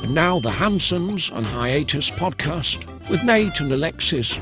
And now the Hansons and Hiatus podcast with Nate and Alexis.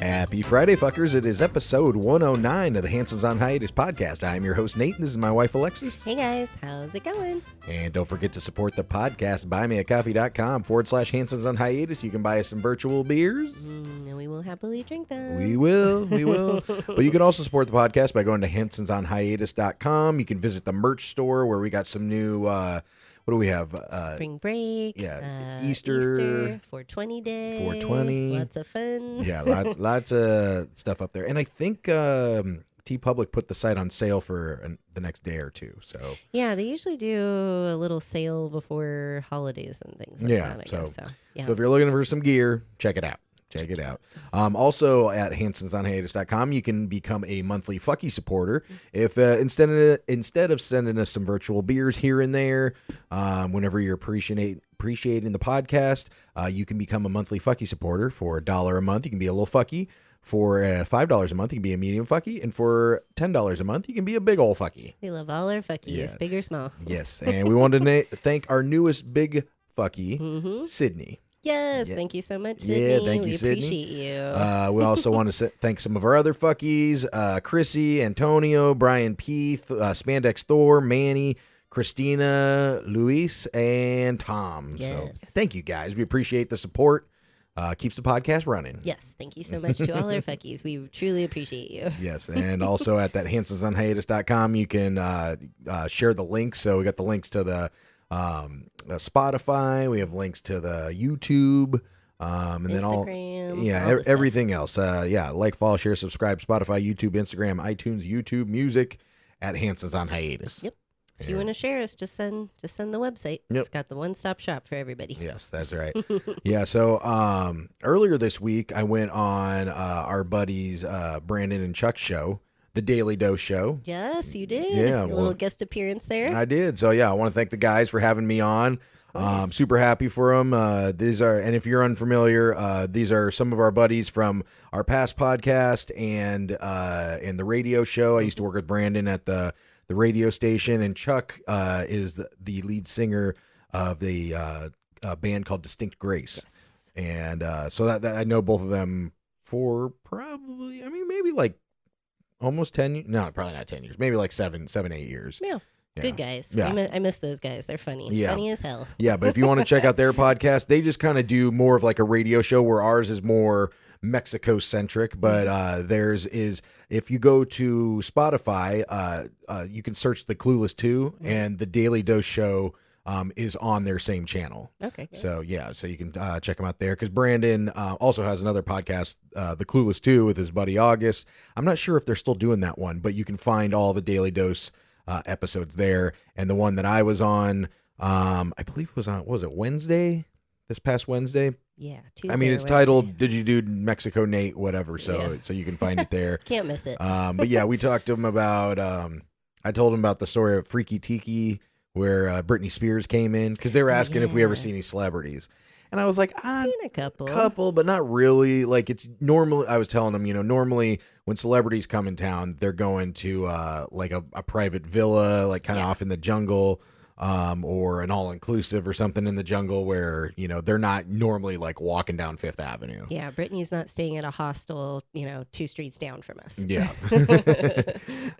Happy Friday, fuckers. It is episode 109 of the Hansons on Hiatus podcast. I am your host, Nate, and this is my wife, Alexis. Hey, guys. How's it going? And don't forget to support the podcast. buymeacoffee.com/Hansons on Hiatus. You can buy us some virtual beers. And we will happily drink them. We will. But you can also support the podcast by going to hansonsonhiatus.com. You can visit the merch store where we got some new... what do we have? Spring break. Yeah. Easter. 420 day. 420. Lots of fun. Yeah, lots of stuff up there. And I think TeePublic put the site on sale for the next day or two. So yeah, they usually do a little sale before holidays and things like yeah, that, I so, guess. Yeah. So if you're looking for some gear, check it out. Also at hansonsonhiatus.com, you can become a monthly fucky supporter. If instead of sending us some virtual beers here and there, whenever you're appreciating the podcast, you can become a monthly fucky supporter. For $1 a month, you can be a little fucky. For $5 a month, you can be a medium fucky. And for $10 a month, you can be a big old fucky. We love all our fuckies, big or small. Yes, and we wanted to thank our newest big fucky, Sydney. Yes, yeah. Thank you so much, Sydney. Yeah, thank you, Sydney. We appreciate you. We also want to thank some of our other fuckies, Chrissy, Antonio, Brian Peath, Spandex Thor, Manny, Christina, Luis, and Tom. Yes. So thank you, guys. We appreciate the support. Keeps the podcast running. Yes, thank you so much to all our fuckies. We truly appreciate you. Yes, and also at that hansonsonhiatus.com, you can share the links. So we got the links to the Spotify, we have links to the YouTube, and Instagram, then all everything else. Like, follow, share, subscribe, Spotify, YouTube, Instagram, iTunes, YouTube Music at Hansons on Hiatus. Yep. If you want to share us, just send the website. Yep. It's got the one-stop shop for everybody. Yes, that's right. Yeah, so earlier this week, I went on our buddies Brandon and Chuck's show, The Daily Dose Show. Yes, you did. Yeah, a little guest appearance there. I did. So yeah, I want to thank the guys for having me on. Super happy for them. These are, and if you're unfamiliar, these are some of our buddies from our past podcast and the radio show. I used to work with Brandon at the radio station, and Chuck is the lead singer of the band called Distinct Grace. Yes. And so that I know both of them for probably, maybe like almost 10 years. No, probably not 10 years. Maybe like 7, 8 years. Yeah. Good guys. Yeah. I miss those guys. They're funny. Yeah. Funny as hell. Yeah, but if you want to check out their podcast, they just kind of do more of like a radio show, where ours is more Mexico-centric. But theirs is, if you go to Spotify, you can search The Clueless 2, and The Daily Dose Show is on their same channel. Okay. Good. So you can check them out there, because Brandon also has another podcast, The Clueless 2, with his buddy August. I'm not sure if they're still doing that one, but you can find all the Daily Dose episodes there. And the one that I was on, I believe was on, what was it, Wednesday? This past Wednesday? Yeah. Tuesday it's titled "Did You Do Mexico, Nate?" Whatever. So you can find it there. Can't miss it. But yeah, we talked to him about. I told him about the story of Freaky Tiki, where Britney Spears came in, because they were asking if we ever see any celebrities. And I was like, I've seen a couple, but not really. Like, it's normally, I was telling them, normally when celebrities come in town, they're going to like a private villa, like kind of off in the jungle, or an all-inclusive or something in the jungle, where, they're not normally like walking down Fifth Avenue. Yeah, Brittany's not staying at a hostel, 2 streets down from us. Yeah.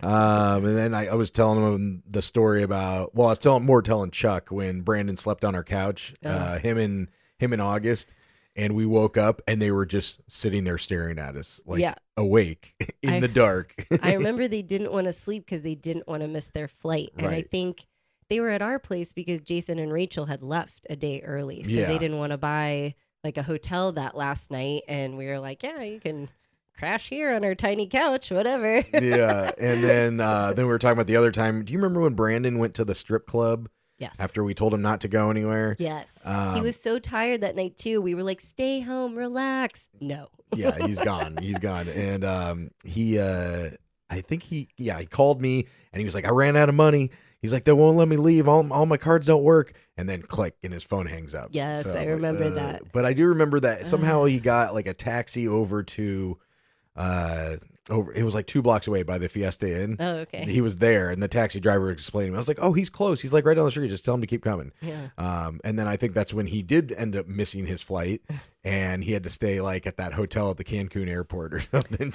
And then I was telling him the story about, I was telling Chuck when Brandon slept on our couch, him and August, and we woke up and they were just sitting there staring at us, like awake in the dark. I remember they didn't want to sleep because they didn't want to miss their flight. And I think they were at our place because Jason and Rachel had left a day early. So they didn't want to buy like a hotel that last night. And we were like, yeah, you can crash here on our tiny couch, whatever. Yeah. And then we were talking about the other time. Do you remember when Brandon went to the strip club? Yes. After we told him not to go anywhere. Yes. He was so tired that night too. We were like, stay home, relax. No. Yeah, he's gone. He's gone. And he called me and he was like, I ran out of money. He's like, they won't let me leave. All my cards don't work. And then click, and his phone hangs up. Yes, so I remember that. But I do remember that somehow he got like a taxi over to over. It was like 2 blocks away by the Fiesta Inn. Oh, okay. He was there, and the taxi driver explained to me. I was like, "Oh, he's close. He's like right down the street. Just tell him to keep coming." Yeah. And then I think that's when he did end up missing his flight, and he had to stay like at that hotel at the Cancun airport or something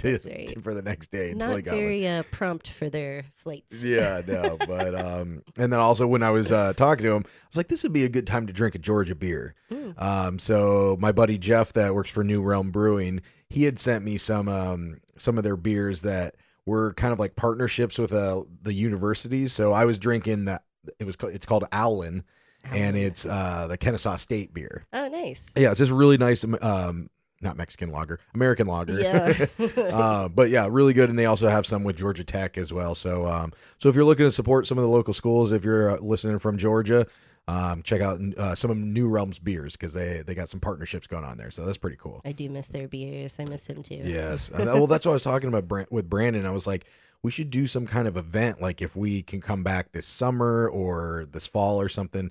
for the next day until he got one. Not very prompt for their flights. Yeah, no, but and then also when I was talking to him, I was like, "This would be a good time to drink a Georgia beer." So my buddy Jeff that works for New Realm Brewing, he had sent me some of their beers that were kind of like partnerships with the universities. So I was drinking that it's called Owlin, and it's the Kennesaw State beer. Oh, nice. Yeah, it's just really nice. Not Mexican lager, American lager. Yeah. But yeah, really good. And they also have some with Georgia Tech as well. So so if you're looking to support some of the local schools, if you're listening from Georgia, check out some of New Realm's beers because they got some partnerships going on there. So that's pretty cool. I do miss their beers. I miss him too. Yes. Well, that's what I was talking about with Brandon. I was like, we should do some kind of event, like if we can come back this summer or this fall or something.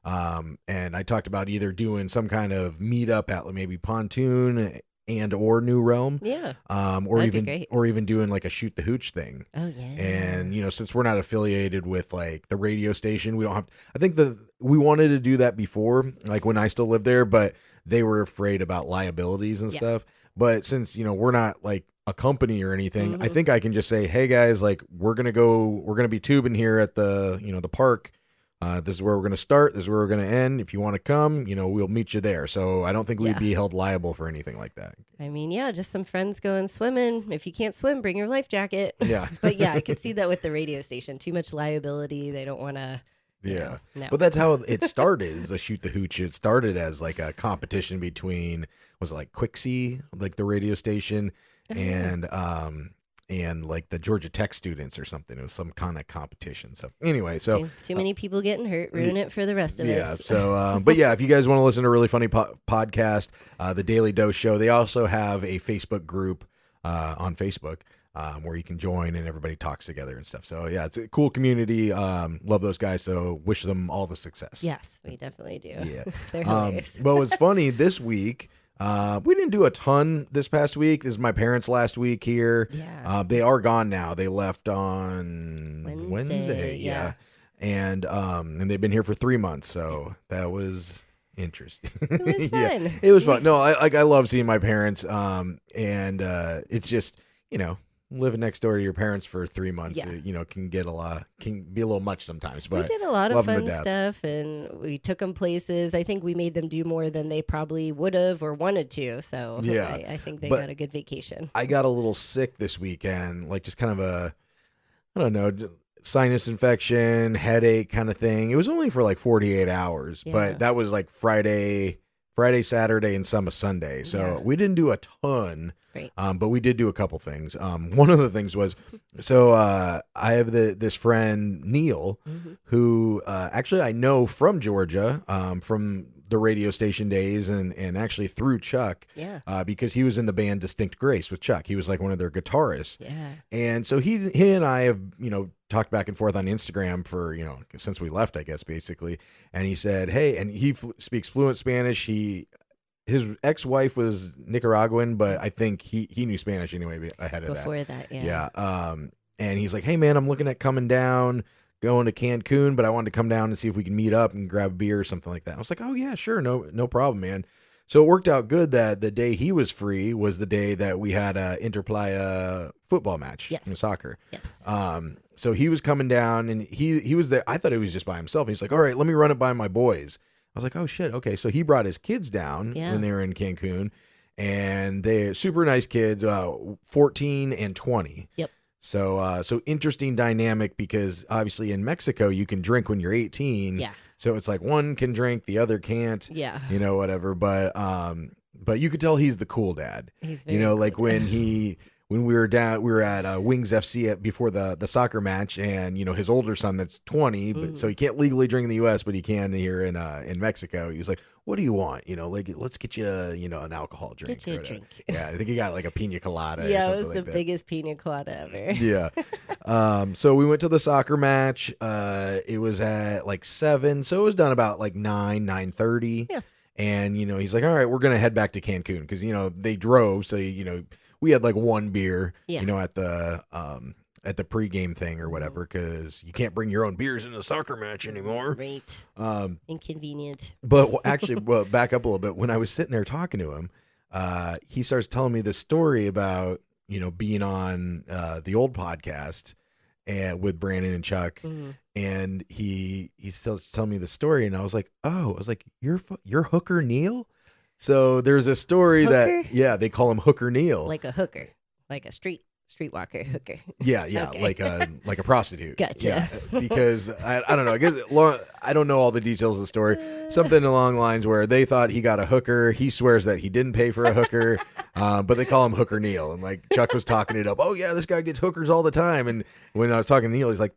And I talked about either doing some kind of meetup at maybe Pontoon and or New Realm. Yeah. Or even doing like a shoot the hooch thing. Oh yeah. And since we're not affiliated with like the radio station, we don't have I think we wanted to do that before, like when I still lived there, but they were afraid about liabilities and stuff. But since, we're not like a company or anything, I think I can just say, hey guys, like we're going to be tubing here at the, the park. This is where we're going to start. This is where we're going to end. If you want to come, we'll meet you there. So I don't think we'd be held liable for anything like that. I mean, yeah, just some friends going swimming. If you can't swim, bring your life jacket. Yeah. But yeah, I could see that with the radio station. Too much liability. They don't want to. Yeah. No. But that's how it started, is the Shoot the Hooch. It started as like a competition between, was it like Quixie, like the radio station, and like the Georgia Tech students or something. It was some kind of competition. So anyway, so too many people getting hurt, ruin it for the rest of us. Yeah. So, but yeah, if you guys want to listen to a really funny podcast, the Daily Dose Show, they also have a Facebook group on Facebook where you can join and everybody talks together and stuff. So yeah, it's a cool community. Love those guys. So wish them all the success. Yes, we definitely do. Yeah. They're hilarious. But what's funny this week, we didn't do a ton this past week. This is my parents' last week here. Yeah. They are gone now. They left on Wednesday. Yeah. And they've been here for 3 months. So that was interesting. It was fun. Yeah, it was fun. No, I love seeing my parents. And it's just, living next door to your parents for 3 months, can be a little much sometimes. But we did a lot of fun stuff, and we took them places. I think we made them do more than they probably would have or wanted to. So yeah, I think they got a good vacation. I got a little sick this weekend, like just kind of I don't know, sinus infection, headache kind of thing. It was only for like 48 hours, but that was like Friday, Saturday, and some of Sunday. So we didn't do a ton. But we did do a couple things. One of the things was, so I have this friend, Neil, who actually I know from Georgia, from the radio station days and actually through Chuck, because he was in the band Distinct Grace with Chuck. He was like one of their guitarists. Yeah. And so he and I have, talked back and forth on Instagram for, since we left, I guess, basically. And he said, hey, and he speaks fluent Spanish. His ex-wife was Nicaraguan, but I think he knew Spanish anyway ahead of Before that, yeah. Yeah. And he's like, hey, man, I'm looking at coming down, going to Cancun, but I wanted to come down and see if we can meet up and grab a beer or something like that. And I was like, oh, yeah, sure. No problem, man. So it worked out good that the day he was free was the day that we had a interplaya football match in soccer. Yes. So he was coming down, and he was there. I thought he was just by himself. He's like, all right, let me run it by my boys. I was like, oh, shit. Okay. So he brought his kids down when they were in Cancun, and they're super nice kids, 14 and 20. Yep. So interesting dynamic, because obviously in Mexico, you can drink when you're 18. Yeah. So it's like one can drink, the other can't. Yeah. Whatever. But you could tell he's the cool dad. He's very cool like dad. When we were at Wings FC before the soccer match, and his older son that's 20, but so he can't legally drink in the U.S., but he can here in Mexico. He was like, "What do you want? Like let's get you an alcohol drink." Get you a drink. Yeah, I think he got like a pina colada. Yeah, or something it was like the that. biggest pina colada ever. Yeah. So we went to the soccer match. It was at like 7, so it was done about like 9:30. Yeah. And he's like, all right, we're gonna head back to Cancun because they drove, so we had like one beer, Yeah. at the pregame thing or whatever, because you can't bring your own beers in a soccer match anymore. Right. Inconvenient. But actually, back up a little bit. When I was sitting there talking to him, he starts telling me this story about, being on the old podcast and with Brandon and Chuck. Mm-hmm. And he still telling me the story. And I was like, you're Hooker Neil? So there's a story Hooker? that, they call him Hooker Neil. Like a hooker, like a streetwalker hooker. Yeah, Okay. like a prostitute. Gotcha. Yeah, because I don't know. I guess I don't know all the details of the story. Something along the lines where they thought he got a hooker. He swears that he didn't pay for a hooker, but they call him Hooker Neil. And like Chuck was talking it up. Oh yeah, this guy gets hookers all the time. And when I was talking to Neil, he's like,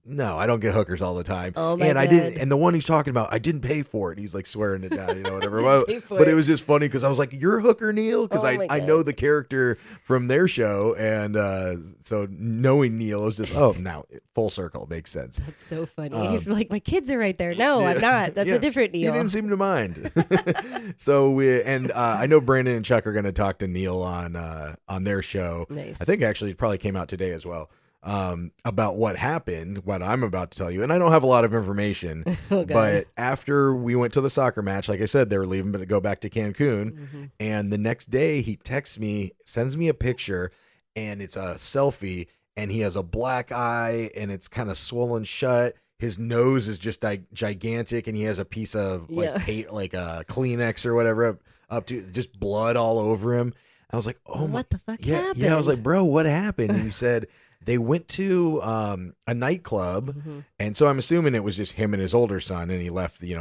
no, I don't get hookers all the time. Oh my and God. I didn't. And the one he's talking about, I didn't pay for it. He's like swearing it down, whatever. Pay for But it. it was just funny because I was like, you're Hooker Neil, because Oh my I God. know the character from their show, and so knowing Neil was just now full circle, makes sense. That's so funny. He's like, my kids are right there. No, I'm not. That's a different He deal. didn't seem to mind. So I know Brandon and Chuck are going to talk to Neil on their show. Nice. I think actually it probably came out today as well. About what happened, what I'm about to tell you, and I don't have a lot of information. Oh, God. But after we went to the soccer match, like I said, they were leaving to go back to Cancun, Mm-hmm. and the next day he texts me, sends me a picture, and it's a selfie, and he has a black eye, and it's kind of swollen shut. His nose is just gigantic, and he has a piece of like a Kleenex or whatever up to just blood all over him. I was like, oh my, what the fuck yeah, happened? yeah. I was like, bro, what happened? And he said they went to a nightclub, and so I'm assuming it was just him and his older son, and he left the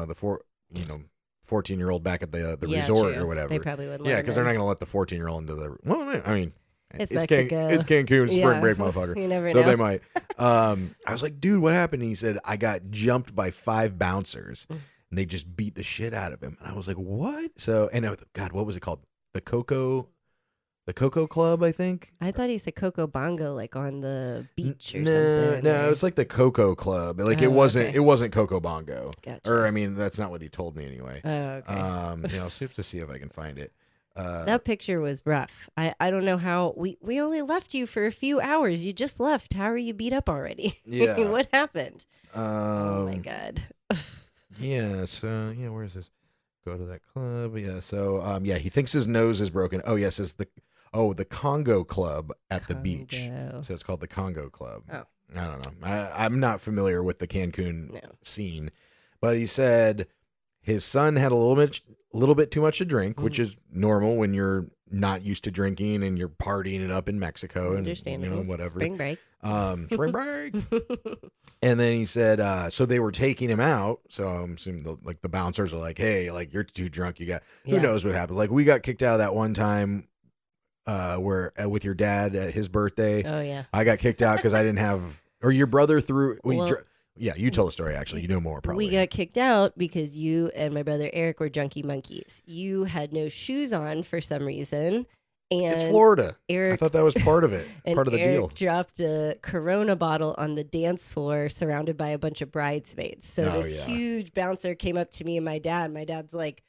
14-year-old back at the resort true. or whatever. They probably wouldn't. Yeah, let because him they're not in. going to let the 14-year-old into the. Well, I mean, It's Cancun, Mexico. spring Yeah. break, motherfucker. You never So know. they might. I was like, dude, what happened? And he said, I got jumped by 5 bouncers, and they just beat the shit out of him. And I was like, what? So, and God, what was it called? The Coco Club, I think. I thought he said Coco Bongo, like on the beach or No, something. no, it's like the Coco Club. Like Oh, it wasn't. okay. It wasn't Coco Bongo. Gotcha. Or I mean, that's not what he told me anyway. Oh, okay. I'll see if I can find it. That picture was rough. I don't know how we only left you for a few hours. You just left. How are you beat up already? Yeah. What happened? Oh my God. Yeah. So yeah, where is this? Go to that club. Yeah. So he thinks his nose is broken. Oh yes, it's the Congo Club at the beach. Congo. So it's called the Congo Club. Oh. I don't know. I'm not familiar with the Cancun No. scene, but he said his son had a little bit too much to drink, which is normal when you're not used to drinking and you're partying it up in Mexico and Understandable. whatever. Spring break. Spring break. And then he said, so they were taking him out. So I'm assuming the bouncers are like, hey, like you're too drunk. Who Yeah. knows what happened? Like we got kicked out of that one time where with your dad at his birthday. Oh yeah. I got kicked out because I didn't have, or your brother threw. Well, yeah, you tell the story. Actually, you know more probably. We got kicked out because you and my brother Eric were junkie monkeys. You had no shoes on for some reason. And It's Florida. Eric, I thought that was part of it. and Part of the Eric deal. dropped a Corona bottle on the dance floor surrounded by a bunch of bridesmaids. So Oh, this yeah. huge bouncer came up to me and my dad. My dad's like,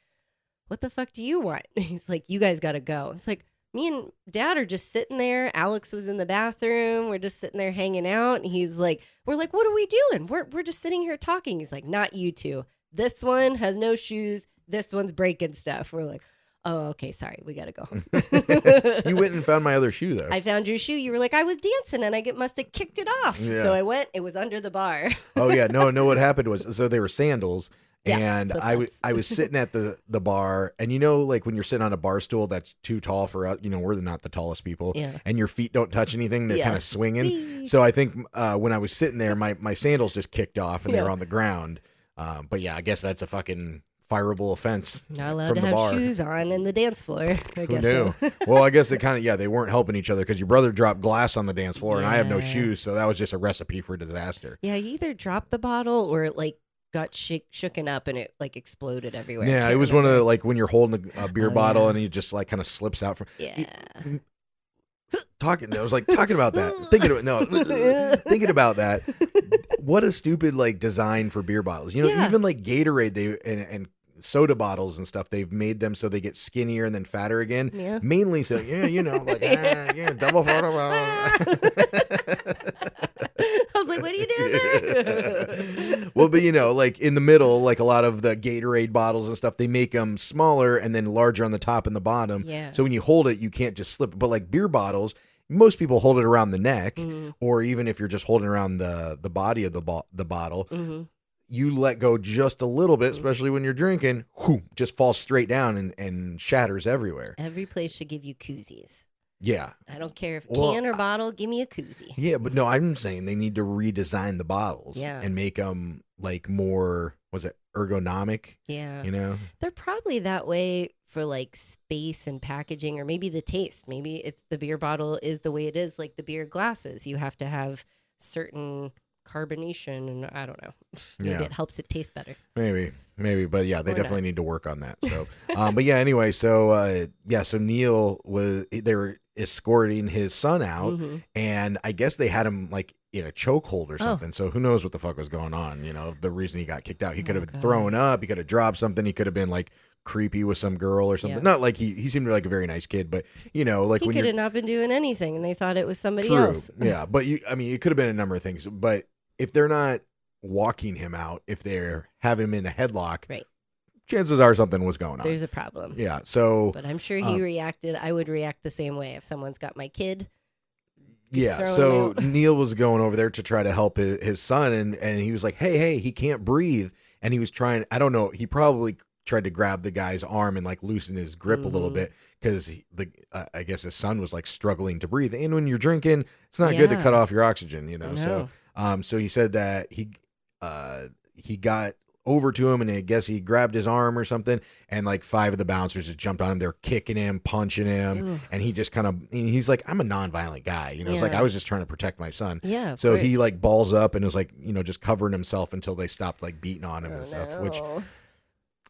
what the fuck do you want? He's like, you guys got to go. It's like, me and dad are just sitting there. Alex was in the bathroom. We're just sitting there hanging out. And he's like, we're like, what are we doing? We're just sitting here talking. He's like, not you two. This one has no shoes. This one's breaking stuff. We're like, oh, okay, sorry. We got to go home. You went and found my other shoe though. I found your shoe. You were like, I was dancing and I must have kicked it off. Yeah. So I went. It was under the bar. Oh yeah, no. What happened was, so they were sandals, Yeah, and I was sitting at the bar, and like when you're sitting on a bar stool that's too tall for us, we're not the tallest people, Yeah. and your feet don't touch anything, they're Yeah. kind of swinging. Whee! So I think when I was sitting there, my sandals just kicked off and they Yeah. were on the ground. But yeah, I guess that's a fucking fireable offense Not allowed from to the have bar. shoes on in the dance floor. I Who guess knew? so. Well, I guess they weren't helping each other because your brother dropped glass on the dance floor and I have no Yeah. shoes, so that was just a recipe for disaster. Yeah, you either dropped the bottle or it like got shooken up and it like exploded everywhere. I Yeah, can't it was one of remember. the, like when you're holding a beer Oh, bottle yeah. and he just like kind of slips out from. Yeah. I was like talking about that, thinking about that. What a stupid like design for beer bottles. Yeah. Even like Gatorade, they and soda bottles and stuff, they've made them so they get skinnier and then fatter again. Yeah. Mainly so, like, double photo. I was like, what are you doing there? Well, but like in the middle, like a lot of the Gatorade bottles and stuff, they make them smaller and then larger on the top and the bottom. Yeah. So when you hold it, you can't just slip it. But like beer bottles, most people hold it around the neck, or even if you're just holding around the body of the bottle, you let go just a little bit, especially when you're drinking, just falls straight down and shatters everywhere. Every place should give you koozies. Yeah. I don't care if can or bottle, give me a koozie. Yeah, but no, I'm saying they need to redesign the bottles and make them like more, ergonomic? Yeah. They're probably that way for like space and packaging, or maybe the taste. Maybe it's the beer bottle is the way it is, like the beer glasses. You have to have certain carbonation, and I don't know. Maybe it helps it taste better. Maybe, but yeah, they definitely need to work on that. So, but yeah, anyway, so Neil they were escorting his son out, and I guess they had him like in a chokehold or something. So who knows what the fuck was going on? The reason he got kicked out, he could have been throwing up, he could have dropped something, he could have been like creepy with some girl or something. Yeah. Not like he seemed like a very nice kid, but like he when could have not been doing anything, and they thought it was somebody true, else. yeah, but it could have been a number of things, but if they're not walking him out, if they're having him in a headlock, right, chances are something was going on. There's a problem. Yeah. So, but I'm sure he reacted. I would react the same way if someone's got my kid. Yeah. So Neil was going over there to try to help his son, and he was like, hey, he can't breathe. And he was trying, I don't know, he probably tried to grab the guy's arm and like loosen his grip a little bit, because I guess his son was like struggling to breathe. And when you're drinking, it's not good to cut off your oxygen, No. So he said that he got over to him, and I guess he grabbed his arm or something, and like 5 of the bouncers just jumped on him. They're kicking him, punching him. Ugh. And he just he's like, I'm a nonviolent guy, it's like, I was just trying to protect my son. Yeah. So he like balls up and was like, just covering himself until they stopped like beating on him and stuff, which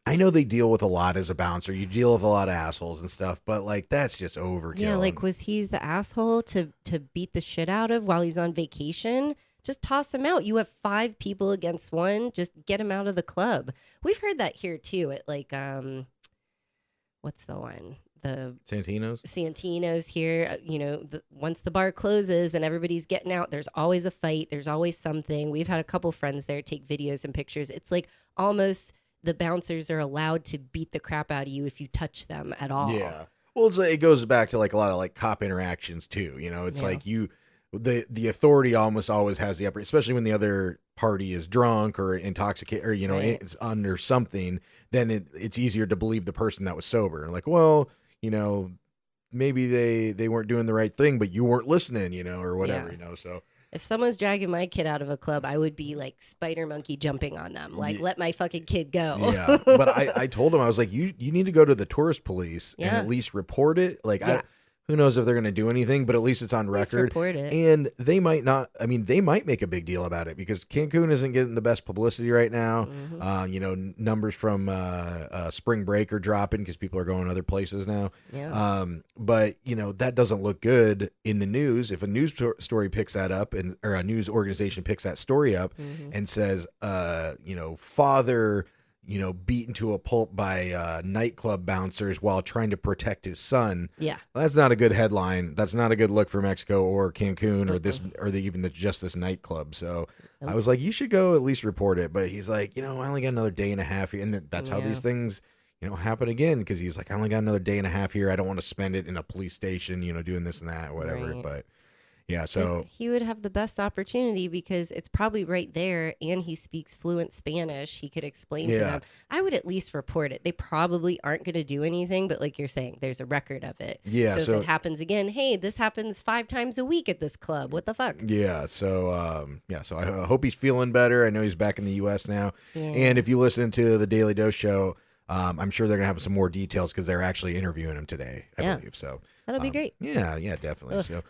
I know they deal with a lot as a bouncer. You deal with a lot of assholes and stuff, but like that's just overkill. Yeah, like was he the asshole to beat the shit out of while he's on vacation? Just toss him out. You have 5 people against 1. Just get him out of the club. We've heard that here too at like what's the one? The Santino's here. Once the bar closes and everybody's getting out, there's always a fight. There's always something. We've had a couple friends there take videos and pictures. It's like almost the bouncers are allowed to beat the crap out of you if you touch them at all. Yeah. Well, it goes back to like a lot of like cop interactions too. It's like the authority almost always has the upper, especially when the other party is drunk or intoxicated or, it's under something, then it's easier to believe the person that was sober. Like, well, maybe they weren't doing the right thing, but you weren't listening, or whatever, so. If someone's dragging my kid out of a club, I would be like spider monkey jumping on them. Like, let my fucking kid go. Yeah. But I told him, I was like, you need to go to the tourist police and at least report it. Like, who knows if they're going to do anything, but at least it's on record. Report it. And they might not, they might make a big deal about it because Cancun isn't getting the best publicity right now. Mm-hmm. Numbers from spring break are dropping because people are going other places now. Yeah. But, that doesn't look good in the news. If a news story picks that up or a news organization picks that story up and says, father, beaten to a pulp by nightclub bouncers while trying to protect his son. Yeah. That's not a good headline. That's not a good look for Mexico or Cancun or this or just this nightclub. So I was like, you should go at least report it. But he's like, I only got another day and a half here. And that's how these things, happen again. Because he's like, I only got another day and a half here. I don't want to spend it in a police station, doing this and that, whatever. Right. But yeah, so he would have the best opportunity because it's probably right there, and he speaks fluent Spanish. He could explain to them. I would at least report it. They probably aren't going to do anything, but like you're saying, there's a record of it. Yeah. So if it happens again, hey, this happens 5 times a week at this club. What the fuck? Yeah. So So I hope he's feeling better. I know he's back in the U.S. now. Yeah. And if you listen to the Daily Dose show, I'm sure they're gonna have some more details because they're actually interviewing him today. I believe so. That'll be great. Yeah. Definitely. Ugh. So.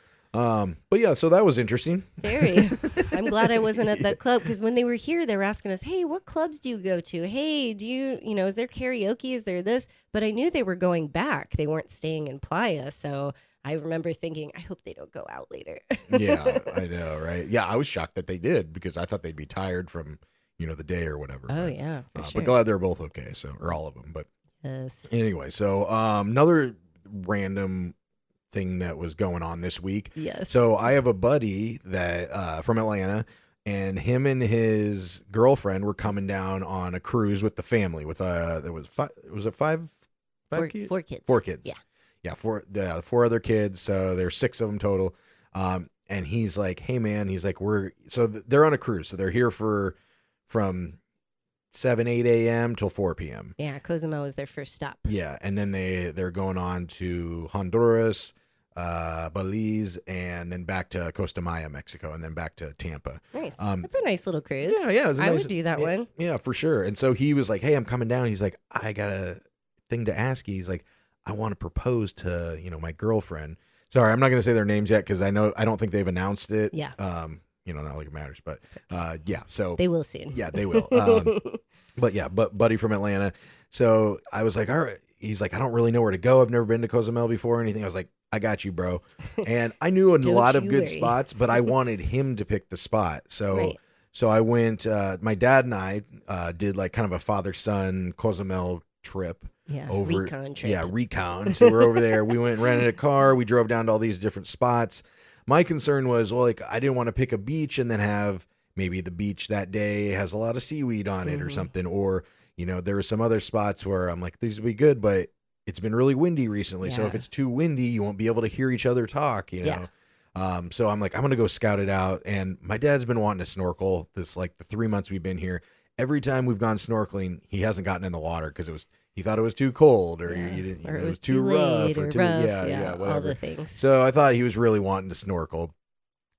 But yeah, so that was interesting. Very. I'm glad I wasn't at that club because when they were here, they were asking us, hey, what clubs do you go to? Hey, do you, is there karaoke? Is there this? But I knew they were going back. They weren't staying in Playa. So I remember thinking, I hope they don't go out later. Yeah, I know, right? Yeah, I was shocked that they did because I thought they'd be tired from, the day or whatever. Oh, yeah, for sure. But glad they're both okay. So, or all of them. But yes. Anyway, so another random thing that was going on this week. Yes. So I have a buddy that from Atlanta, and him and his girlfriend were coming down on a cruise with the family. With there was five. Was it five? Kids? 4 kids. 4 kids. Yeah. Four other kids. So there's 6 of them total. And he's like, "Hey man," he's like, they're on a cruise, so they're here from 7-8 a.m. till 4 p.m. Yeah, Cozumel was their first stop. Yeah, and then they're going on to Honduras, Belize, and then back to Costa Maya, Mexico, and then back to Tampa. Nice. That's a nice little cruise. Yeah, I would do that one. Yeah, for sure. And so he was like, "Hey, I'm coming down." He's like, "I got a thing to ask you." He's like, "I want to propose to my girlfriend." Sorry, I'm not going to say their names yet because I don't think they've announced it. Yeah. Not like it matters, but yeah. So they will soon. Yeah, they will. But buddy from Atlanta. So I was like, all right. He's like, I don't really know where to go. I've never been to Cozumel before or anything. I was like, I got you, bro. And I knew a lot of good spots, but I wanted him to pick the spot. So Right. so I went. My dad and I did like kind of a father-son Cozumel trip. Yeah, Over recon trip. Yeah, recon. So we're over there. We went and rented a car. We drove down to all these different spots. My concern was, well, like I didn't want to pick a beach and then have maybe the beach that day has a lot of seaweed on it or something. Or, there were some other spots where I'm like, these would be good, but it's been really windy recently. So if it's too windy, you won't be able to hear each other talk, Yeah. So I'm like, I'm going to go scout it out. And my dad's been wanting to snorkel the 3 months we've been here. Every time we've gone snorkeling, he hasn't gotten in the water because he thought it was too cold or you didn't, or it was too rough or too, rough. whatever. All the things. So I thought he was really wanting to snorkel.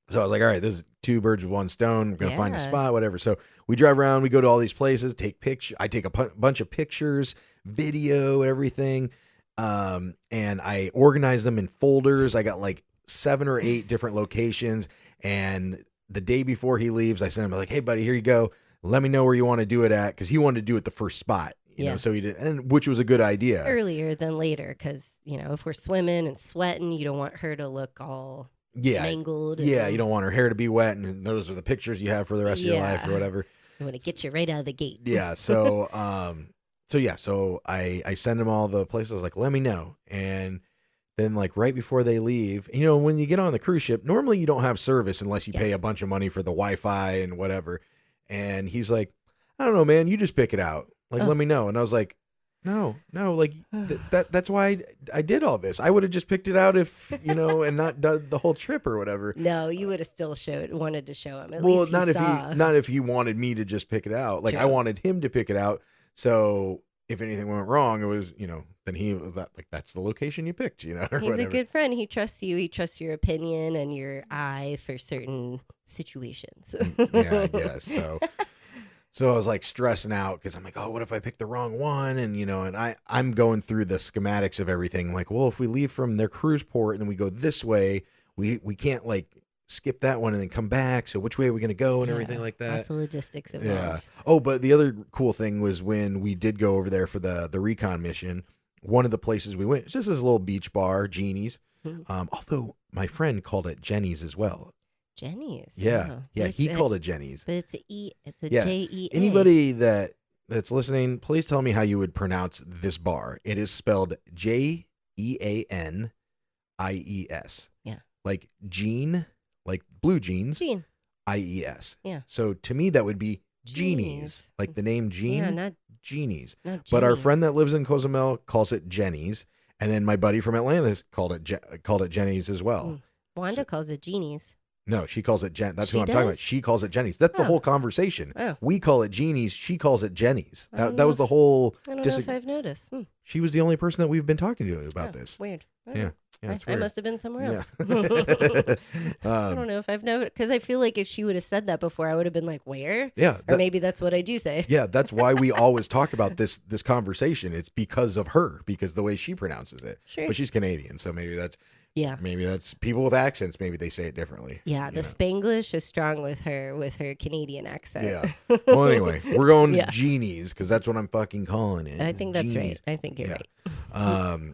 So I was like, all right, this is 2 birds with 1 stone. We're going to find a spot, whatever. So we drive around, we go to all these places, take pictures. I take a bunch of pictures, video, everything. And I organize them in folders. I got like 7 or 8 different locations. And the day before he leaves, I sent him like, hey buddy, here you go. Let me know where you want to do it at. Cause he wanted to do it the first spot. You know, so he did, and which was a good idea. Earlier than later, because if we're swimming and sweating, you don't want her to look all mangled. Yeah, you don't want her hair to be wet, and those are the pictures you have for the rest of your life or whatever. You want to get you right out of the gate. Yeah, so so I send them all the places. I was like, let me know, and then like right before they leave, when you get on the cruise ship, normally you don't have service unless you pay a bunch of money for the Wi-Fi and whatever. And he's like, I don't know, man, you just pick it out. Like, let me know. And I was like, no, like that's why I did all this. I would have just picked it out if, and not done the whole trip or whatever. No, you would have still wanted to show him. At well, least not if he wanted me to just pick it out. Like I wanted him to pick it out. So if anything went wrong, it was, then he was that's the location you picked, or He's whatever. a good friend. He trusts you. He trusts your opinion and your eye for certain situations. Yeah, I guess. So I was like stressing out because I'm like, oh, what if I pick the wrong one? And, and I'm going through the schematics of everything. I'm like, well, if we leave from their cruise port and then we go this way, we can't like skip that one and then come back. So which way are we going to go and everything like that? Lots of logistics involved. Yeah. Oh, but the other cool thing was when we did go over there for the recon mission, one of the places we went, it's just this little beach bar, Jeannie's. Although my friend called it Jenny's as well. Jenny's. Yeah. He called it Jenny's. But it's a J-E-A. Anybody that's listening, please tell me how you would pronounce this bar. It is spelled Jeanies. Yeah. Like jean, like blue jeans. Jean. IES. Yeah. So to me, that would be Jeanies. Jeanies. Like the name Jean. Yeah, not Jeanies. Not But our Jenny's. friend that lives in Cozumel calls it Jenny's. And then my buddy from Atlanta called it Jenny's as well. Wanda calls it Jeannie's. No, she calls it Jen. That's She who I'm talking does? about. She calls it Jenny's. That's the whole conversation. Oh. We call it Jeannie's. She calls it Jenny's. I don't That was know the whole. I don't know if I've noticed. She was the only person that we've been talking to about this. Weird. Yeah, it's I weird. must have been somewhere else. Yeah. I don't know if I've noticed, because I feel like if she would have said that before, I would have been like, where? Yeah, Or maybe that's what I do say. Yeah, that's why we always talk about this conversation. It's because of her, because the way she pronounces it. Sure. But she's Canadian, so maybe that's Yeah. maybe that's people with accents. Maybe they say it differently. Yeah, the Spanglish is strong with her Canadian accent. Yeah. Well, anyway, we're going Yeah. Jeannie's because that's what I'm fucking calling it. I think that's Jeannie's. right. I think you're right.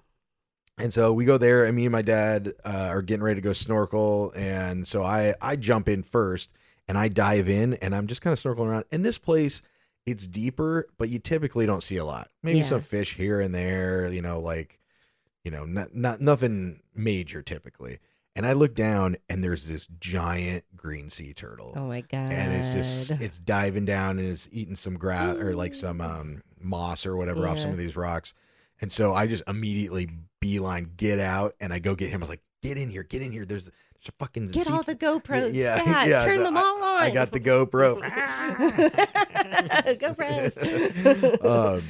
And so we go there, and me and my dad are getting ready to go snorkel, and so I jump in first, and I dive in and I'm just kind of snorkeling around. And this place, it's deeper, but you typically don't see a lot. Maybe some fish here and there, not nothing major typically. And I look down and there's this giant green sea turtle. Oh my God. And it's diving down and it's eating some grass or like some moss or whatever off some of these rocks. And so I just immediately beeline, get out, and I go get him. I was like, get in here. There's a fucking get all the GoPros. Yeah. Turn so them all on. I got the GoPro. GoPros.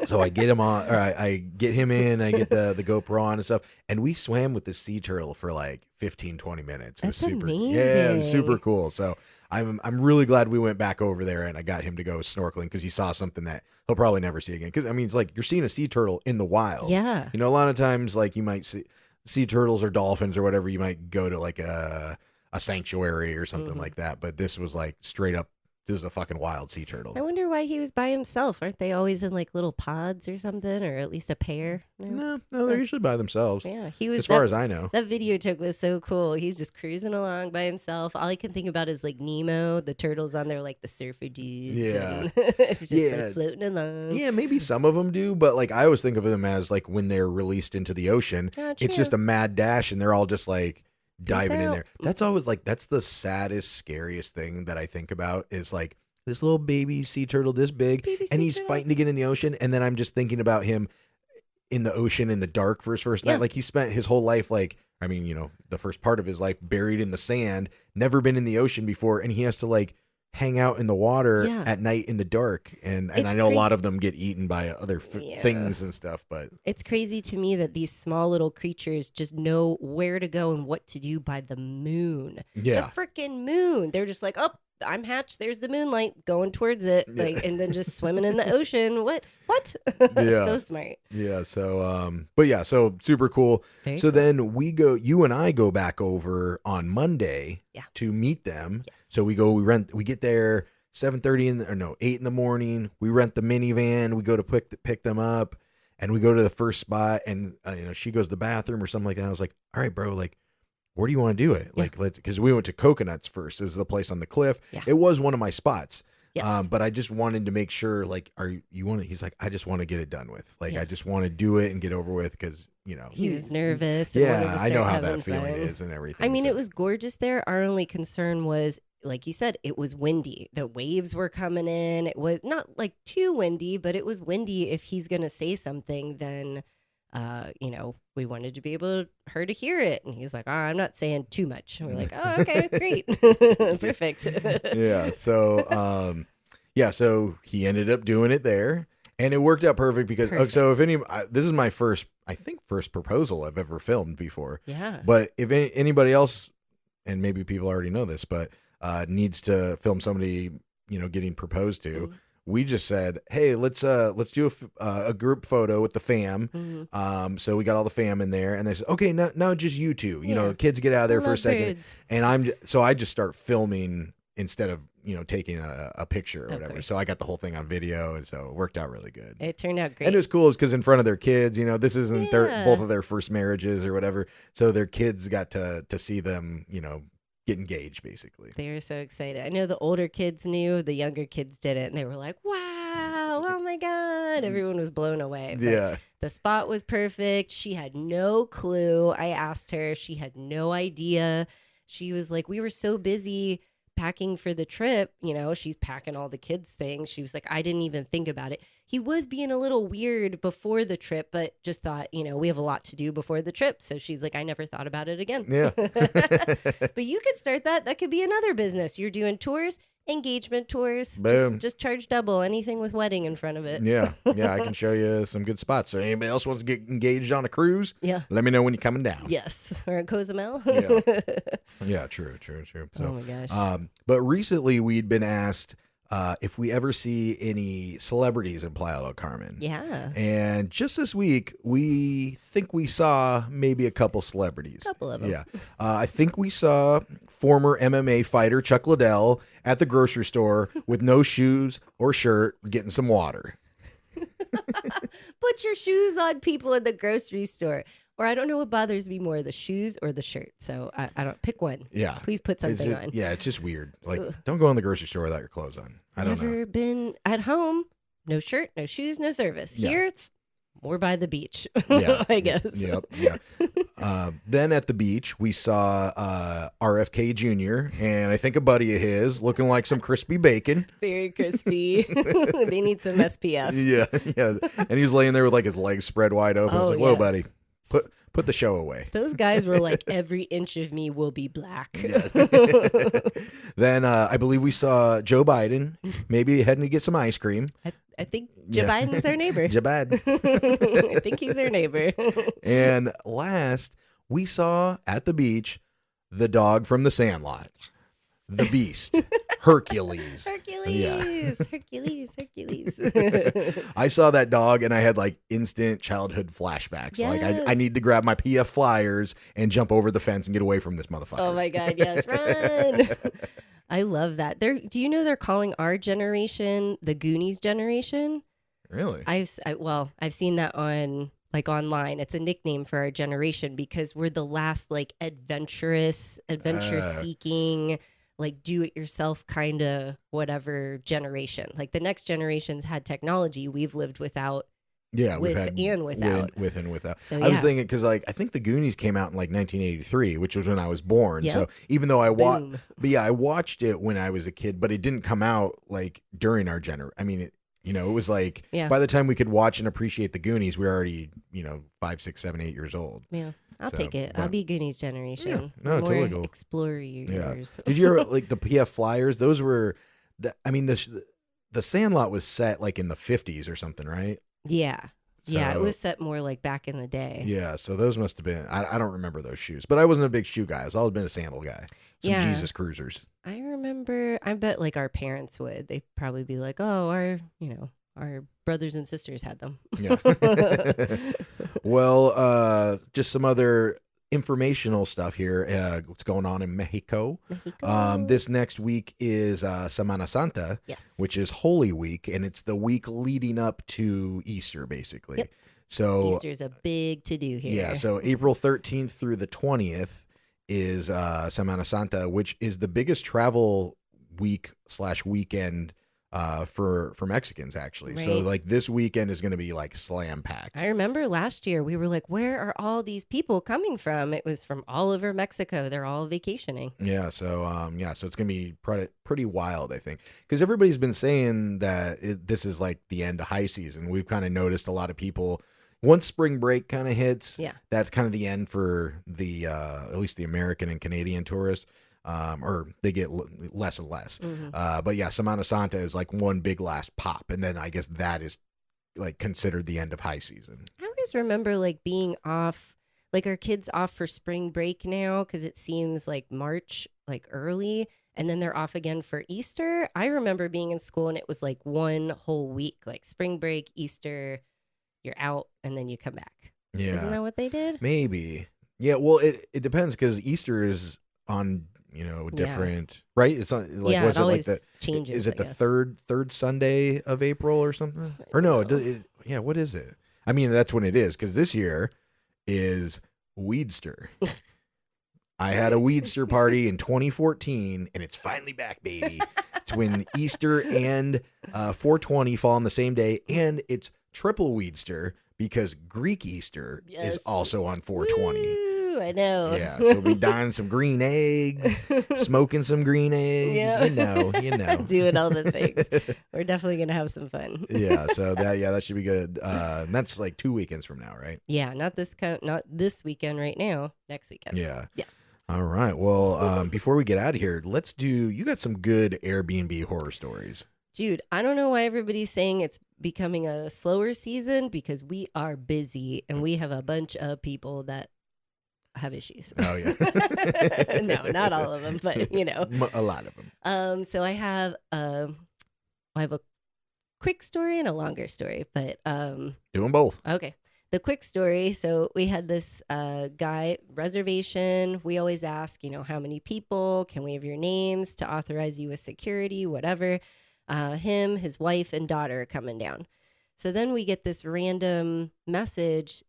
So I get him on, or I get him in, I get the GoPro on and stuff, and we swam with the sea turtle for like 15, 20 minutes. It was That's super, amazing. yeah, it was super cool. So I'm really glad we went back over there and I got him to go snorkeling because he saw something that he'll probably never see again. Because I mean, it's like you're seeing a sea turtle in the wild. Yeah. A lot of times, like you might see sea turtles or dolphins or whatever, you might go to like a sanctuary or something like that. But this was like straight up. This is a fucking wild sea turtle. I wonder why he was by himself. Aren't they always in like little pods or something, or at least a pair? No, they're usually by themselves. Yeah, he was. As far as I know, that video took was so cool. He's just cruising along by himself. All I can think about is like Nemo, the turtles on there, like the surfer dudes. Yeah, it's just like floating along. Yeah, maybe some of them do, but like I always think of them as like when they're released into the ocean, it's just a mad dash, and they're all just like diving in there. That's always like that's the saddest, scariest thing that I think about is like. This little baby sea turtle this big, and he's fighting to get in the ocean. And then I'm just thinking about him in the ocean in the dark for his first night. Like he spent his whole life, like, I mean, the first part of his life buried in the sand, never been in the ocean before. And he has to like hang out in the water at night in the dark. And I know a lot of them get eaten by other things and stuff, but it's crazy to me that these small little creatures just know where to go and what to do by the moon. Yeah. The freaking moon. They're just like, oh, I'm hatched. There's the moonlight going towards it, like, and then just swimming in the ocean. What? Yeah. So smart. Yeah. So, but yeah, so super cool. Very cool. Then you and I go back over on Monday to meet them. Yes. So we get there 7:30 8 in the morning. We rent the minivan. We go to pick them up, and we go to the first spot, and she goes to the bathroom or something like that. I was like, all right, bro, like. Where do you want to do it? Like, because we went to Coconuts first. This is the place on the cliff. Yeah. It was one of my spots. Yes. But I just wanted to make sure, like, he's like, I just want to get it done with. Like, I just want to do it and get over with because, he was nervous. Yeah, I know how that feeling is and everything. I mean, it was gorgeous there. Our only concern was, like you said, it was windy. The waves were coming in. It was not like too windy, but it was windy. If he's going to say something, then... we wanted to be able her to hear it, and he's like, "Oh, I'm not saying too much." And we're like, "Oh, okay, great, perfect." Yeah. So, so he ended up doing it there, and it worked out perfect because. So if this is my first proposal I've ever filmed before. Yeah. But if anybody else, and maybe people already know this, but needs to film somebody, getting proposed to. Mm-hmm. We just said, hey, let's do a group photo with the fam. Mm-hmm. So we got all the fam in there, and they said, okay, now just you two. Kids get out of there for a second, and I just start filming instead of taking a picture or whatever. So I got the whole thing on video, and so it worked out really good. It turned out great, and it was cool because in front of their kids, this isn't both of their first marriages or whatever. So their kids got to see them, get engaged basically. They were so excited. I know the older kids knew, the younger kids didn't, and they were like, wow, oh my God. Everyone was blown away. But the spot was perfect. She had no clue. I asked her. She had no idea. She was like, we were so busy packing for the trip. She's packing all the kids' things. She was like, I didn't even think about it. He was being a little weird before the trip, but just thought, we have a lot to do before the trip. So she's like, I never thought about it again. Yeah. But you could start that. That could be another business. You're doing tours, engagement tours. Boom. Just charge double. Anything with wedding in front of it. Yeah. Yeah. I can show you some good spots. So anybody else wants to get engaged on a cruise? Yeah. Let me know when you're coming down. Yes. Or at Cozumel. Yeah. True. So, oh my gosh. But recently we'd been asked if we ever see any celebrities in Playa del Carmen. Yeah. And just this week, we think we saw maybe a couple celebrities. A couple of them. Yeah. I think we saw former MMA fighter Chuck Liddell at the grocery store with no shoes or shirt getting some water. Put your shoes on, people in the grocery store. Or I don't know what bothers me more, the shoes or the shirt. So I don't pick one. Yeah. Please put something on. Yeah, it's just weird. Like, don't go in the grocery store without your clothes on. I don't know. Never been at home. No shirt, no shoes, no service. Yeah. Here it's more by the beach, Yeah. I guess. Yep. Yeah. Then at the beach, we saw RFK Jr. and I think a buddy of his looking like some crispy bacon. Very crispy. They need some SPF. Yeah. And he's laying there with like his legs spread wide open. I was like, whoa, buddy, put the show away. Those guys were like, every inch of me will be black. Yeah. Then I believe we saw Joe Biden maybe heading to get some ice cream. I think Joe Biden's our neighbor. Joe Biden. I think he's our neighbor. And last, we saw at the beach the dog from The Sandlot. The Beast. Hercules. Hercules. I saw that dog and I had like instant childhood flashbacks. Yes. Like I need to grab my PF flyers and jump over the fence and get away from this motherfucker. Oh my God, yes, run. I love that. Do you know they're calling our generation the Goonies generation? Really? I've seen that on like online. It's a nickname for our generation because we're the last like adventure seeking, like do it yourself kind of whatever generation. Like the next generations had technology. We've lived without. Yeah, with and without. With and without. So, I was thinking because like I think the Goonies came out in like 1983, which was when I was born. Yep. So even though I watched it when I was a kid, but it didn't come out like during our generation. I mean, it was like by the time we could watch and appreciate the Goonies, we were already 5, 6, 7, 8 years old. Yeah. I'll take it. I'll be Goonies generation. Yeah, no, totally cool. Explore years. Yeah. Did you ever like the PF flyers? Those were, the Sandlot was set like in the 50s or something, right? Yeah. So, it was set more like back in the day. Yeah, so those must have been, I don't remember those shoes, but I wasn't a big shoe guy. I've always been a sandal guy. Some Jesus Cruisers. I remember, I bet like our parents would. They'd probably be like, oh, our brothers and sisters had them. Yeah. Well, just some other informational stuff here. What's going on in Mexico? This next week is Semana Santa, which is Holy Week, and it's the week leading up to Easter, basically. Yep. So Easter's a big to-do here. Yeah, so April 13th through the 20th is Semana Santa, which is the biggest travel week/weekend for Mexicans, actually. Right. So like this weekend is going to be like slam packed. I remember last year we were like, where are all these people coming from? It was from all over Mexico. They're all vacationing. Yeah. So so it's going to be pretty wild, I think, because everybody's been saying that this is like the end of high season. We've kind of noticed a lot of people once spring break kind of hits. Yeah. That's kind of the end for the at least the American and Canadian tourists. Or they get less and less. Mm-hmm. But yeah, Semana Santa is like one big last pop. And then I guess that is like considered the end of high season. I always remember like being off, like our kids off for spring break now because it seems like March, like early, and then they're off again for Easter. I remember being in school and it was like one whole week, like spring break, Easter, you're out, and then you come back. Yeah. Isn't that what they did? Maybe. Yeah, well, it depends because Easter is on... different, right? It's not like, was it like the changes? Is it the third Sunday of April or something? Or no, what is it? I mean, that's when it is because this year is Weedster. I had a Weedster party in 2014, and it's finally back, baby. It's when Easter and 420 fall on the same day, and it's triple Weedster because Greek Easter is also on 420. Woo! I know. Yeah, so we'll be dyeing some green eggs, smoking some green eggs, you know. Doing all the things. We're definitely going to have some fun. Yeah, so that should be good. And that's like 2 weekends from now, right? Yeah, not this weekend right now, next weekend. Yeah. All right. Well, before we get out of here, you got some good Airbnb horror stories. Dude, I don't know why everybody's saying it's becoming a slower season because we are busy and we have a bunch of people that have issues. Oh yeah. No, not all of them, but a lot of them. So I have a quick story and a longer story, but doing both. Okay. The quick story. So we had this guy reservation. We always ask, how many people? Can we have your names to authorize you with security? Whatever. Him, his wife, and daughter are coming down. So then we get this random message.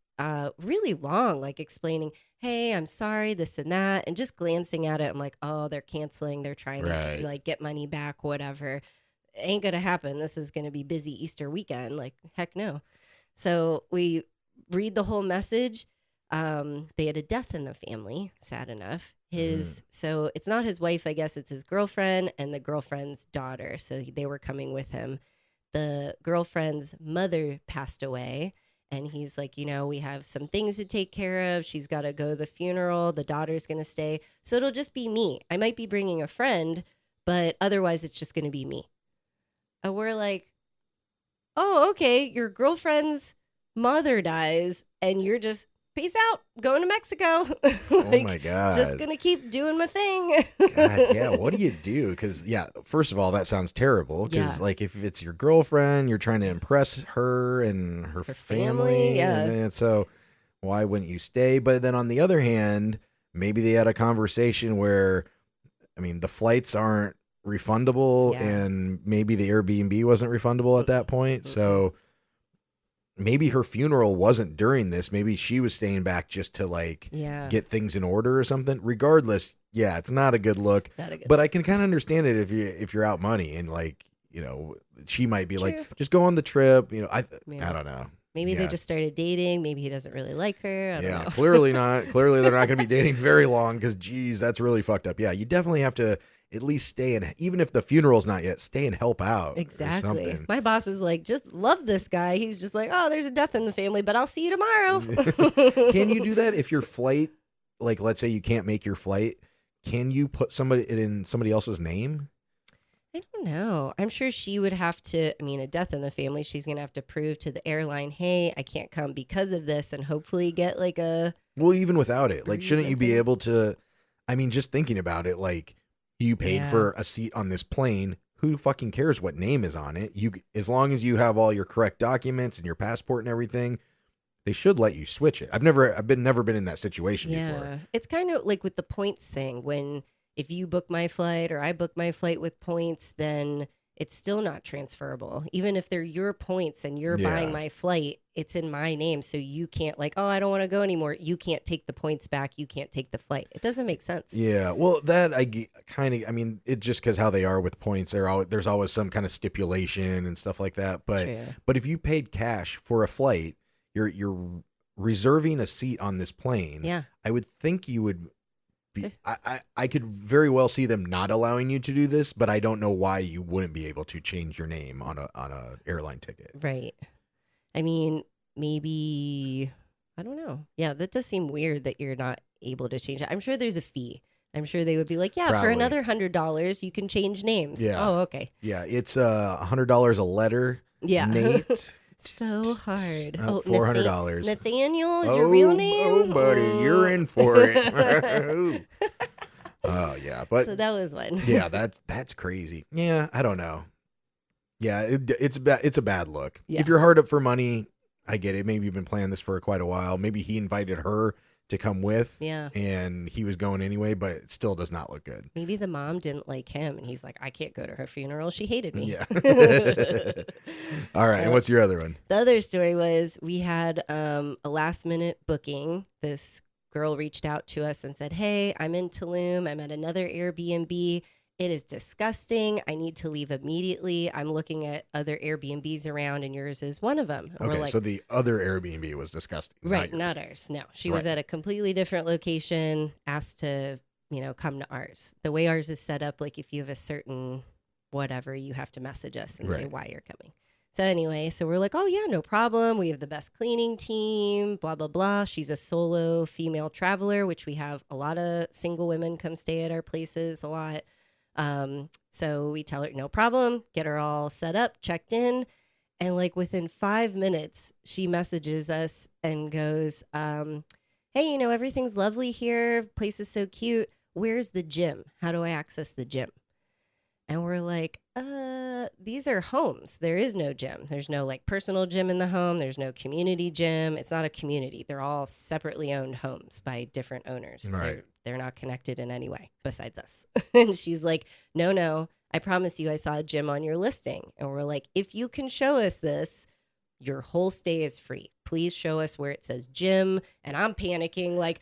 really long, like explaining, hey, I'm sorry, this and that. And just glancing at it, I'm like, oh, they're canceling. They're trying to like get money back, whatever. Ain't going to happen. This is going to be busy Easter weekend. Like, heck no. So we read the whole message. They had a death in the family, sad enough. So it's not his wife, I guess it's his girlfriend and the girlfriend's daughter. So they were coming with him. The girlfriend's mother passed away, and he's like, we have some things to take care of. She's got to go to the funeral. The daughter's going to stay. So it'll just be me. I might be bringing a friend, but otherwise it's just going to be me. And we're like, oh, okay. Your girlfriend's mother dies and you're just peace out, going to Mexico. Like, oh my God. Just going to keep doing my thing. God, yeah. What do you do? Because, first of all, that sounds terrible. Because, like, if it's your girlfriend, you're trying to impress her and her family. Yeah. And so why wouldn't you stay? But then on the other hand, maybe they had a conversation where, the flights aren't refundable and maybe the Airbnb wasn't refundable at that point. So maybe her funeral wasn't during this. Maybe she was staying back just to get things in order or something. Regardless, it's not a good look. But I can kind of understand it if you're out money and she might be like, just go on the trip. I don't know. Maybe they just started dating. Maybe he doesn't really like her. I don't know. Clearly not. Clearly they're not going to be dating very long because, geez, that's really fucked up. Yeah, you definitely have to at least stay and even if the funeral's not yet, stay and help out. Exactly. My boss is like, just love this guy. He's just like, oh, there's a death in the family, but I'll see you tomorrow. Can you do that if your flight, like let's say you can't make your flight, can you put it in somebody else's name? I don't know. I'm sure she would have to, a death in the family, she's going to have to prove to the airline, hey, I can't come because of this, and hopefully get well, even without it, shouldn't you be able to, just thinking about it, you paid for a seat on this plane. Who fucking cares what name is on it? As long as you have all your correct documents and your passport and everything, they should let you switch it. I've never been in that situation before. It's kind of like with the points thing. When if you book my flight or I book my flight with points, then it's still not transferable. Even if they're your points and you're buying my flight, it's in my name. So you can't I don't want to go anymore. You can't take the points back. You can't take the flight. It doesn't make sense. Yeah. Well, that it just because how they are with points, there's always some kind of stipulation and stuff like that. But if you paid cash for a flight, you're reserving a seat on this plane. Yeah. I would think you would I could very well see them not allowing you to do this, but I don't know why you wouldn't be able to change your name on a airline ticket. Right. Maybe, I don't know. Yeah, that does seem weird that you're not able to change it. I'm sure there's a fee. I'm sure they would be like, Probably. For another $100, you can change names. Yeah. Oh, okay. Yeah, it's $100 a letter. Yeah. Nate. So hard. $400. Nathaniel is your real name? Oh, buddy, you're in for it. Oh, yeah. But so that was one. Yeah, that's crazy. Yeah, I don't know. Yeah, it's a bad look. Yeah. If you're hard up for money, I get it. Maybe you've been planning this for quite a while. Maybe he invited her to come with. Yeah. And he was going anyway, but it still does not look good. Maybe the mom didn't like him and he's like, I can't go to her funeral. She hated me. Yeah. All right. And what's your other one? The other story was we had a last minute booking. This girl reached out to us and said, hey, I'm in Tulum. I'm at another Airbnb. It is disgusting. I need to leave immediately. I'm looking at other Airbnbs around and yours is one of them. And okay, so the other Airbnb was disgusting. Right, not ours. No, she was at a completely different location, asked to, come to ours. The way ours is set up, if you have a certain whatever, you have to message us and say why you're coming. So anyway, we're like, oh yeah, no problem. We have the best cleaning team, blah, blah, blah. She's a solo female traveler, which we have a lot of single women come stay at our places a lot. So we tell her, no problem, get her all set up, checked in. And within 5 minutes, she messages us and goes, hey, everything's lovely here. Place is so cute. Where's the gym? How do I access the gym? And we're like, these are homes. There is no gym. There's no personal gym in the home. There's no community gym. It's not a community. They're all separately owned homes by different owners. Right. They're not connected in any way besides us. And she's like, no, I promise you I saw a gym on your listing. And we're like, if you can show us this, your whole stay is free. please show us where it says gym. And I'm panicking, like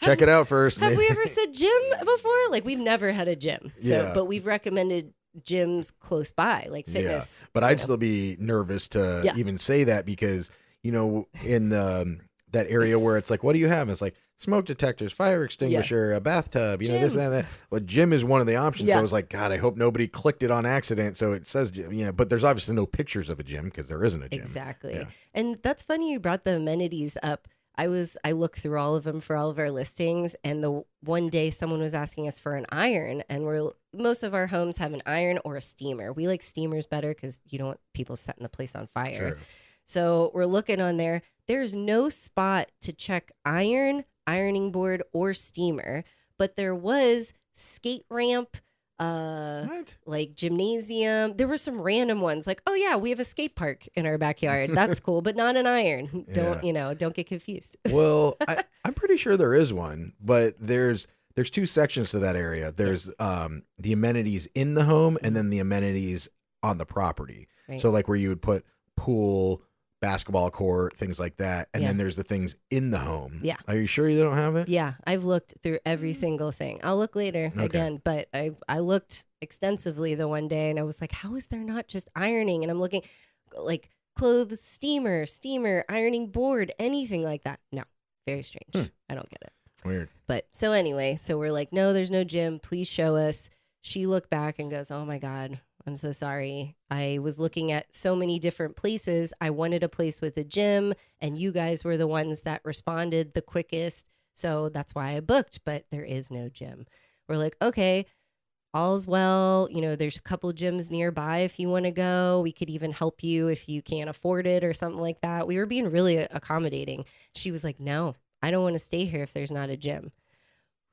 check it out first. Have we ever said gym before? Like, we've never had a gym. So, Yeah. but we've recommended gyms close by, like fitness. Yeah. But I'd still be nervous to even say that because, you know, in that area where it's like, what do you have? It's like smoke detectors, fire extinguisher, a bathtub, you know, this and that. Well, gym is one of the options. Yeah. So I was like, God, I hope nobody clicked it on accident. So it says gym, you know, but there's obviously no pictures of a gym because there isn't a gym. Exactly. Yeah. And that's funny you brought the amenities up. I looked through all of them for all of our listings, and the one day someone was asking us for an iron, and most of our homes have an iron or a steamer. We like steamers better because you don't want people setting the place on fire. True. So we're looking on there. There's no spot to check ironing board, or steamer, but there was skate ramp, like gymnasium. There were some random ones like, oh yeah, we have a skate park in our backyard. That's cool, but not an iron. Don't get confused. Well, I'm pretty sure there is one, but there's two sections to that area. There's the amenities in the home and then the amenities on the property. Right. So like where you would put pool, basketball court, things like that. And then there's the things in the home. Yeah. Are you sure you don't have it? Yeah. I've looked through every single thing. I'll look later again, but I looked extensively the one day and I was like, how is there not just ironing? And I'm looking like clothes, steamer, ironing board, anything like that. No, very strange. I don't get it. Weird. But so anyway, so we're like, no, there's no gym. Please show us. She looked back and goes, oh my God, I'm so sorry. I was looking at so many different places. I wanted a place with a gym, and you guys were the ones that responded the quickest. So that's why I booked, but there is no gym. We're like, okay, all's well. You know, there's a couple gyms nearby if you want to go. We could even help you if you can't afford it or something like that. We were being really accommodating. She was like, no, I don't want to stay here if there's not a gym.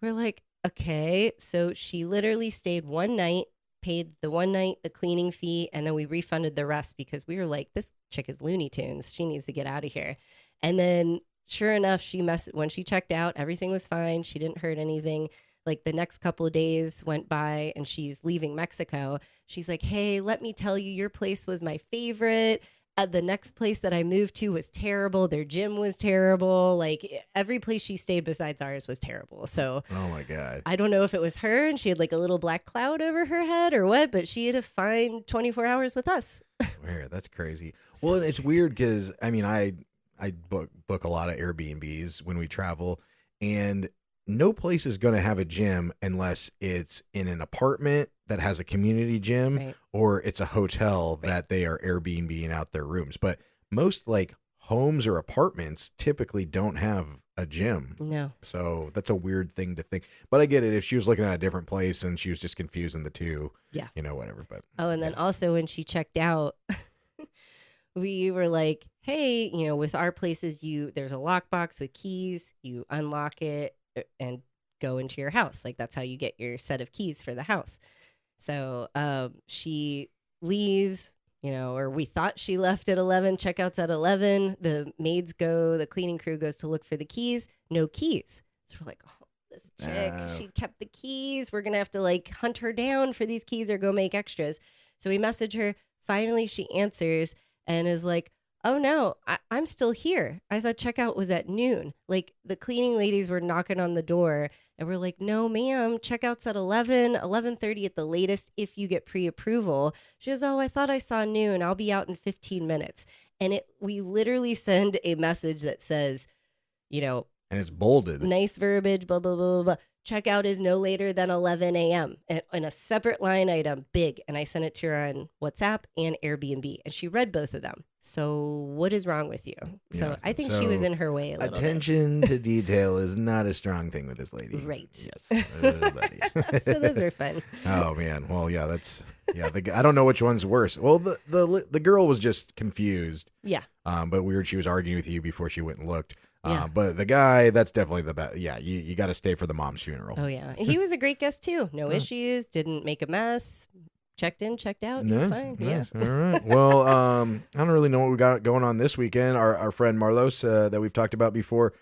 We're like, okay. So she literally stayed one night, paid the one night, the cleaning fee, and then we refunded the rest because we were like, this chick is Looney Tunes. She needs to get out of here. And then sure enough, when she checked out, everything was fine. She didn't hurt anything. Like the next couple of days went by and she's leaving Mexico. She's like, hey, let me tell you, your place was my favorite. The next place that I moved to was terrible. Their gym was terrible. Like every place she stayed besides ours was terrible. So, oh my God, I don't know if it was her and she had like a little black cloud over her head or what, but she had a fine 24 hours with us. Weird. That's crazy. Well, and it's weird because I mean, I book a lot of Airbnbs when we travel, and no place is going to have a gym unless it's in an apartment that has a community gym, or it's a hotel that they are Airbnb-ing out their rooms. But most like homes or apartments typically don't have a gym. No. So that's a weird thing to think. But I get it. If she was looking at a different place and she was just confusing the two, you know, whatever. But and then also when she checked out, we were like, hey, you know, with our places, there's a lockbox with keys. You unlock it and go into your house. Like that's how you get your set of keys for the house. So she leaves, you know, or we thought she left at 11, checkouts at 11. The cleaning crew goes to look for the keys, no keys. So we're like, oh, this chick, she kept the keys. We're going to have to like hunt her down for these keys or go make extras. So we message her. Finally, she answers and is like, oh no, I'm still here. I thought checkout was at noon. Like the cleaning ladies were knocking on the door and we're like, no ma'am, checkout's at 11:30 at the latest if you get pre-approval. She goes, oh, I thought I saw noon. I'll be out in 15 minutes. And we literally send a message that says, you know, and it's bolded. Nice verbiage, blah, blah, blah, blah, blah. Checkout is no later than 11 a.m. in a separate line item, big. And I sent it to her on WhatsApp and Airbnb. And she read both of them. So what is wrong with you? So I think she was in her way a little bit. Attention to detail is not a strong thing with this lady. Right. Yes. Buddy. So those are fun. Oh, man. Well, yeah, I don't know which one's worse. Well, the girl was just confused. Yeah. But weird. She was arguing with you before she went and looked. But the guy, that's definitely the best. Yeah, you got to stay for the mom's funeral. Oh, yeah. He was a great guest, too. No issues. Didn't make a mess. Checked in, checked out. Nice, he's fine. Nice. Yeah. All right. Well, I don't really know what we got going on this weekend. Our friend Marlos that we've talked about before,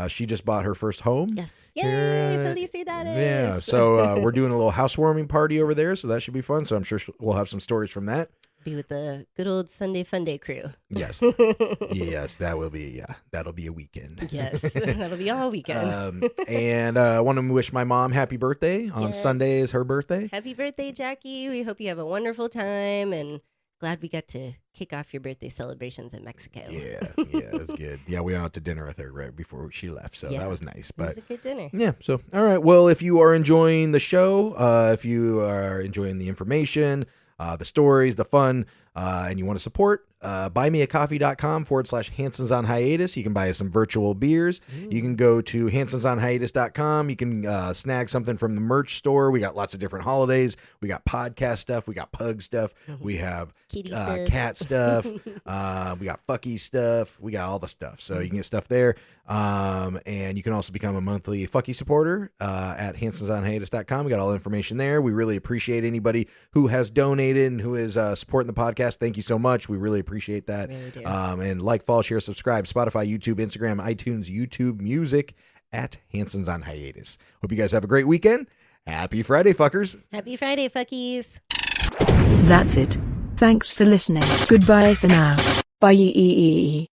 she just bought her first home. Yes. Yay, felicidades. Yeah. So we're doing a little housewarming party over there. So that should be fun. So I'm sure we'll have some stories from that. Be with the good old Sunday Funday crew. Yes. Yes, that'll be a weekend. Yes, that'll be all weekend. And I want to wish my mom happy birthday. On Sunday is her birthday. Happy birthday, Jackie. We hope you have a wonderful time, and glad we got to kick off your birthday celebrations in Mexico. Yeah, it was good. Yeah, we went out to dinner with her right before she left, so that was nice. But it was a good dinner. Yeah, so all right. Well, if you are enjoying the show, if you are enjoying the information, the stories, the fun, and you want to support, buymeacoffee.com/Hansons on Hiatus. You can buy us some virtual beers. You can go to hansonsonhiatus.com. You can snag something from the merch store. We got lots of different holidays. We got podcast stuff. We got pug stuff. We have cat stuff. We got fucky stuff. We got all the stuff. So you can get stuff there. And you can also become a monthly fucky supporter at hansonsonhiatus.com. We got all the information there. We really appreciate anybody who has donated and who is supporting the podcast. Thank you so much. We really appreciate that. Really do. And like, follow, share, subscribe, Spotify, YouTube, Instagram, iTunes, YouTube Music at Hansons on Hiatus. Hope you guys have a great weekend. Happy Friday, fuckers. Happy Friday, fuckies. That's it. Thanks for listening. Goodbye for now. Bye.